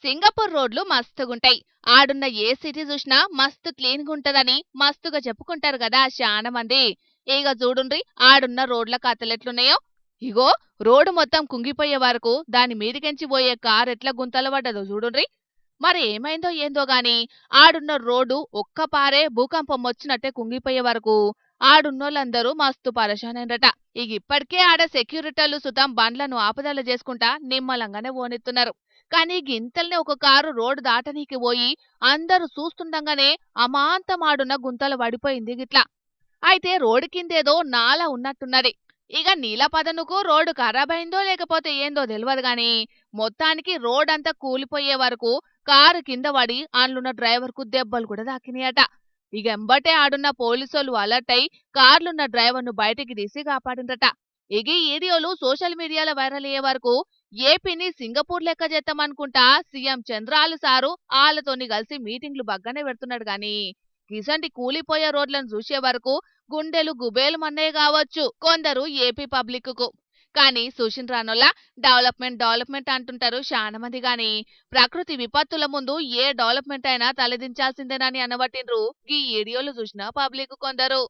Singapore రోడ్లు మస్తుగుంటాయి. ఆడున్న ఏ city చూసినా మస్తు క్లీన్‌గా ఉంటదని మస్తుగా చెప్పుకుంటారు గదా శానా మంది. ఇగ చూడుండ్రి ఆడున్న రోడ్ల కథలెట్లున్నాయో. ఇగో రోడ్డు మొత్తం కుంగిపోయే వరకు దాని మీదికెంచి పోయే కారు ఎట్లా గుంతలు పడ్డదో చూడుండ్రి. మరి ఏమైందో ఏందో గాని ఆడున్న రోడ్డు ఒక్కపారే భూకంపం వచ్చినట్టే కుంగిపోయే వరకు ఆడున్నోళ్ళందరూ మస్తు పరేషానైండ్రట. ఇక ఇప్పటికే ఆడ సెక్యూరిటోళ్ళు సుతం బండ్లను ఆపదల చేసుకుంటా నిమ్మలంగానే పోనిస్తున్నారు. కానీ గింతల్నే ఒక కారు రోడ్డు దాటనీకి పోయి అందరూ చూస్తుండగానే అమాంతం ఆడున్న గుంతలు పడిపోయింది గిట్లా. అయితే రోడ్డు కిందేదో నాలా ఉన్నట్టున్నది. ఇక నీలపదనుకు రోడ్డు ఖరాబైందో లేకపోతే ఏందో తెలియదు గాని మొత్తానికి రోడ్డంతా కూలిపోయే వరకు కారు కింద పడి అందులున్న డ్రైవర్కు దెబ్బలు కూడా తాకినాయట. ఇక ఎంబటే ఆడున్న పోలీసోళ్ళు అలర్ట్ అయి కార్లున్న డ్రైవర్ను బయటికి తీసి కాపాడిండ్రట. ఇక ఈ వీడియోలు సోషల్ మీడియాలో వైరల్ అయ్యే వరకు ఏపీని సింగపూర్ లెక్క చేద్దామనుకుంటా సీఎం చంద్రాలు సారు ఆళ్లతోని కలిసి మీటింగ్లు బగ్గనే పెడుతున్నాడు గాని గిసంటి కూలిపోయే రోడ్లను చూసే వరకు గుండెలు గుబేలు మన్నయ్య కావచ్చు కొందరు ఏపీ పబ్లిక్ కు. కానీ రానోళ్ళ డెవలప్మెంట్ డెవలప్మెంట్ అంటుంటారు చాలా మంది గాని ప్రకృతి విపత్తుల ముందు ఏ డెవలప్మెంట్ అయినా తలదించాల్సిందేనని అనబట్టిండ్రు ఈ వీడియోలు చూసిన పబ్లిక్ కొందరు.